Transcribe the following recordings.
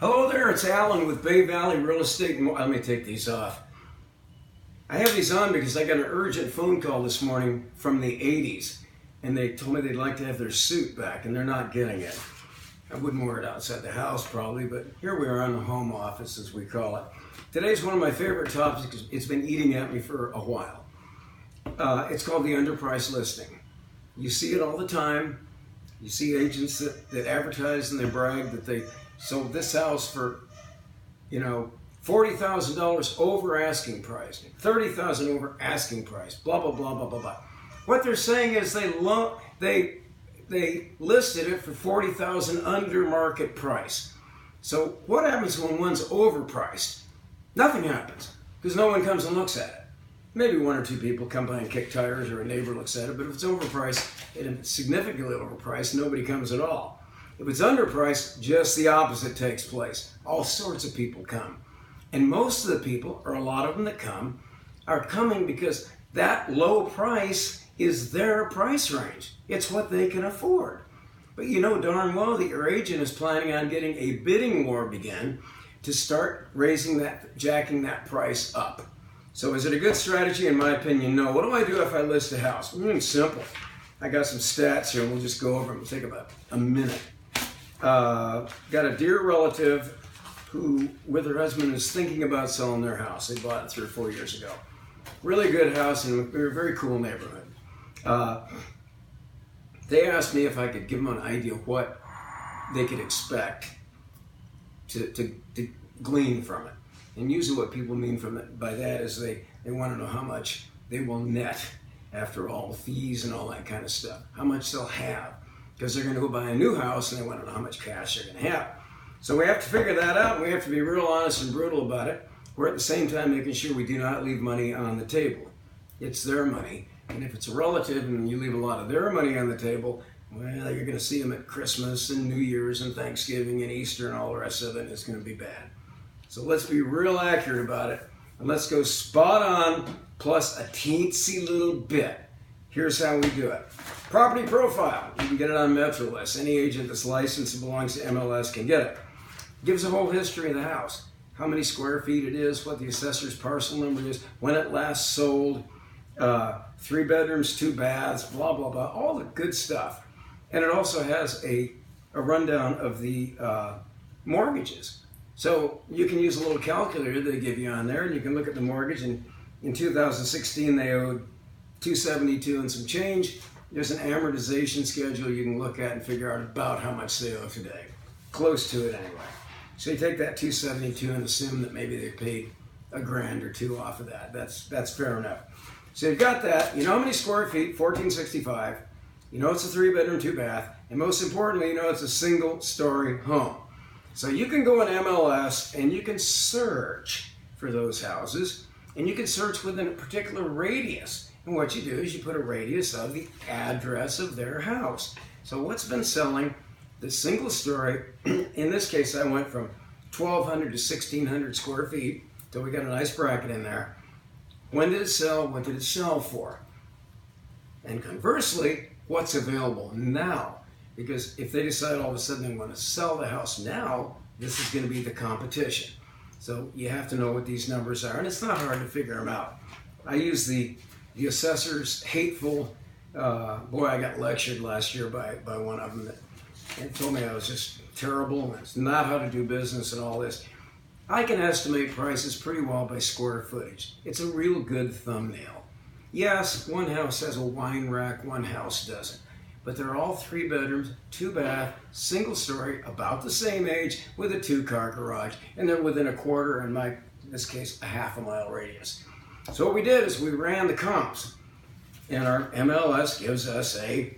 Hello there, it's Alan with Bay Valley Real Estate. Let me take these off. I have these on because I got an urgent phone call this morning from the 80s, and they told me they'd like to have their suit back, and they're not getting it. I wouldn't wear it outside the house probably, but here we are in the home office, as we call it. Today's one of my favorite topics because it's been eating at me for a while. It's called the underpriced listing. You see it all the time. You see agents that advertise and they brag that they sold this house for, $40,000 over asking price, $30,000 over asking price, blah, blah, blah, blah, blah, blah. What they're saying is they listed it for $40,000 under market price. So what happens when one's overpriced? Nothing happens because no one comes and looks at it. Maybe one or two people come by and kick tires, or a neighbor looks at it, but if it's overpriced, and it's significantly overpriced, nobody comes at all. If it's underpriced, just the opposite takes place. All sorts of people come. And most of the people, or a lot of them that come, are coming because that low price is their price range. It's what they can afford. But you know darn well that your agent is planning on getting a bidding war begin to start jacking that price up. So is it a good strategy? In my opinion, no. What do I do if I list a house? Simple. I got some stats here, and we'll just go over them. It'll take about a minute. Got a dear relative who, with her husband, is thinking about selling their house. They bought it 3 or 4 years ago. Really good house in a very cool neighborhood. They asked me if I could give them an idea of what they could expect to glean from it. And usually what people mean by that is they want to know how much they will net after all the fees and all that kind of stuff. How much they'll have. Because they're going to go buy a new house and they want to know how much cash they're going to have. So we have to figure that out, and we have to be real honest and brutal about it. We're at the same time making sure we do not leave money on the table. It's their money. And if it's a relative and you leave a lot of their money on the table, well, you're going to see them at Christmas and New Year's and Thanksgiving and Easter and all the rest of it, and it's going to be bad. So let's be real accurate about it, and let's go spot on plus a teensy little bit. Here's how we do it. Property profile. You can get it on MetroList. Any agent that's licensed and belongs to MLS can get it. Gives a whole history of the house. How many square feet it is, what the assessor's parcel number is, when it last sold, 3 bedrooms, 2 baths, blah, blah, blah, all the good stuff. And it also has a rundown of the mortgages. So you can use a little calculator they give you on there, and you can look at the mortgage. And in 2016, they owed $272 and some change. There's an amortization schedule you can look at and figure out about how much they owe today. Close to it anyway. So you take that $272 and assume that maybe they paid $1,000 or $2,000 off of that. That's fair enough. So you've got that. You know how many square feet? 1,465. You know it's a 3-bedroom, 2-bath. And most importantly, you know it's a single-story home. So you can go on MLS and you can search for those houses, and you can search within a particular radius. And what you do is you put a radius of the address of their house. So what's been selling, the single story, in this case I went from 1,200 to 1,600 square feet, so we got a nice bracket in there. When did it sell? What did it sell for? And conversely, what's available now? Because if they decide all of a sudden they want to sell the house now, this is going to be the competition. So you have to know what these numbers are, and it's not hard to figure them out. I use the assessor's hateful, boy, I got lectured last year by one of them that told me I was just terrible, and it's not how to do business and all this. I can estimate prices pretty well by square footage. It's a real good thumbnail. Yes, one house has a wine rack, one house doesn't. But they're all 3 bedrooms, 2 bath, single story, about the same age, with a 2-car garage, and they're within a quarter, in this case, a half-a-mile radius. So what we did is we ran the comps, and our MLS gives us a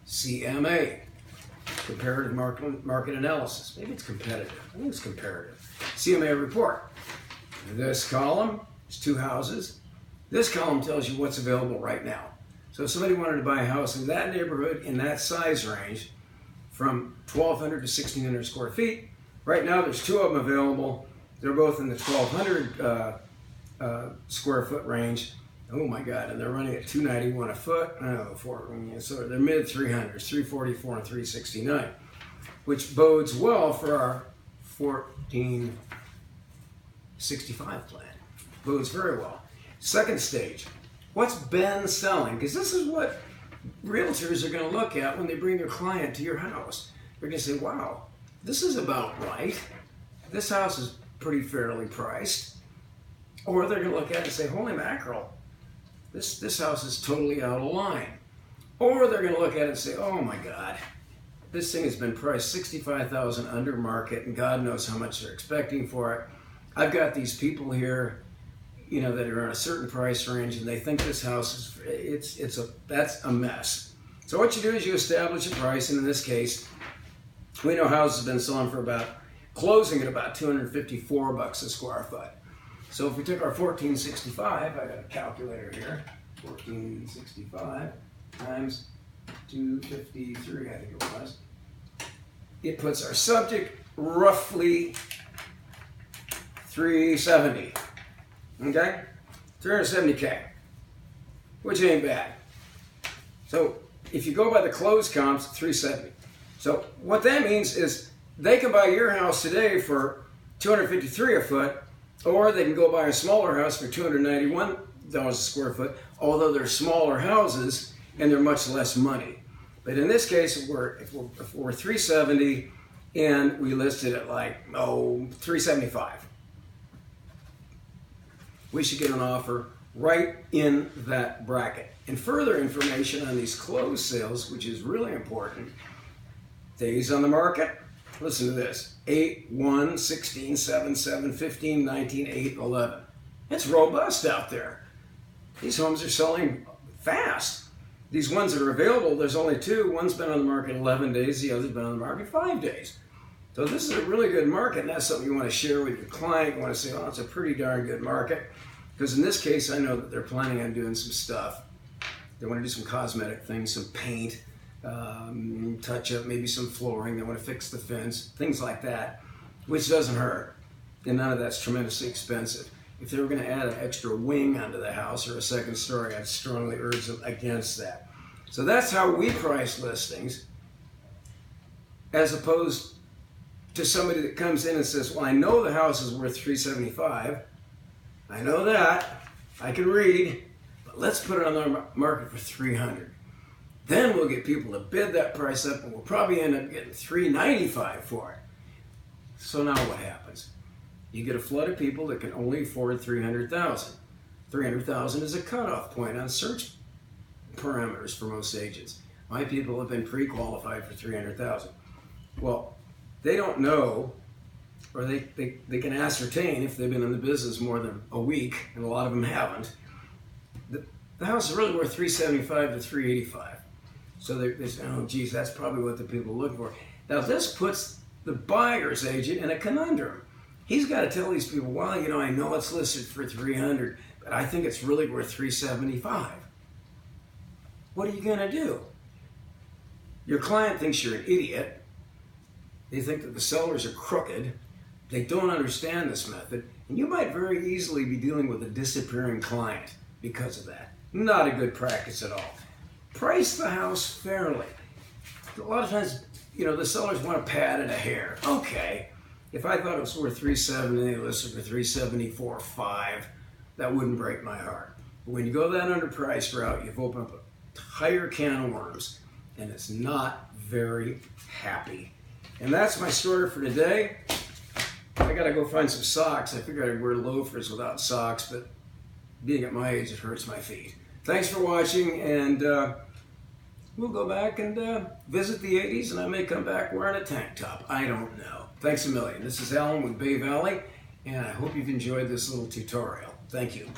CMA, comparative market analysis. Maybe it's competitive. I think it's comparative. CMA report. This column is 2 houses. This column tells you what's available right now. So if somebody wanted to buy a house in that neighborhood, in that size range, from 1,200 to 1,600 square feet, right now there's 2 of them available. They're both in the 1,200 square foot range. Oh my God, and they're running at $291 a foot. So they're mid 300s, 344 and 369, which bodes well for our 1465 plan. Bodes very well. Second stage, what's been selling? Because this is what realtors are going to look at when they bring their client to your house. They're going to say, wow, this is about right. This house is pretty fairly priced. Or they're going to look at it and say, holy mackerel, this house is totally out of line. Or they're going to look at it and say, oh my God, this thing has been priced $65,000 under market, and God knows how much they're expecting for it. I've got these people here, you know, that are in a certain price range, and they think this house is that's a mess. So what you do is you establish a price, and in this case, we know houses have been selling for closing at about $254 a square foot. So if we took our 1465, I got a calculator here, 1465 times 253, I think it was. It puts our subject roughly 370. Okay? 370K, which ain't bad. So if you go by the closed comps, 370. So what that means is they can buy your house today for $253 a foot, or they can go buy a smaller house for $291 a square foot, although they're smaller houses and they're much less money. But in this case, if we're 370 and we listed it like, 375, we should get an offer right in that bracket. And further information on these closed sales, which is really important, days on the market, listen to this, 8, 1, 16, 7, 7, 15, 19, 8, 11. It's robust out there. These homes are selling fast. These ones that are available, there's only two. One's been on the market 11 days, the other's been on the market 5 days. So this is a really good market, and that's something you want to share with your client. You want to say, oh, it's a pretty darn good market. Because in this case, I know that they're planning on doing some stuff. They want to do some cosmetic things, some paint, touch up, maybe some flooring. They want to fix the fence, things like that, which doesn't hurt. And none of that's tremendously expensive. If they were going to add an extra wing onto the house or a second story, I'd strongly urge them against that. So that's how we price listings, as opposed to somebody that comes in and says, well, I know the house is worth $375. I know that. I can read. But let's put it on the market for $300. Then we'll get people to bid that price up, and we'll probably end up getting $395 for it. So now what happens? You get a flood of people that can only afford $300,000. $300,000 is a cutoff point on search parameters for most agents. My people have been pre-qualified for $300,000. Well, they don't know, or they can ascertain if they've been in the business more than a week, and a lot of them haven't. The house is really worth $375 to $385. So they say, oh, geez, that's probably what the people are looking for. Now, this puts the buyer's agent in a conundrum. He's got to tell these people, well, you know, I know it's listed for $300, but I think it's really worth $375. What are you going to do? Your client thinks you're an idiot. They think that the sellers are crooked. They don't understand this method. And you might very easily be dealing with a disappearing client because of that. Not a good practice at all. Price the house fairly. A lot of times, you know, the sellers want to pad it a hair. Okay. If I thought it was worth $370 and they listed for $374.5, that wouldn't break my heart. But when you go that underpriced route, you've opened up an entire can of worms, and it's not very happy. And that's my story for today. I gotta go find some socks. I figured I'd wear loafers without socks, but being at my age, it hurts my feet. Thanks for watching, and we'll go back and visit the 80s, and I may come back wearing a tank top. I don't know. Thanks a million. This is Alan with Bay Valley, and I hope you've enjoyed this little tutorial. Thank you.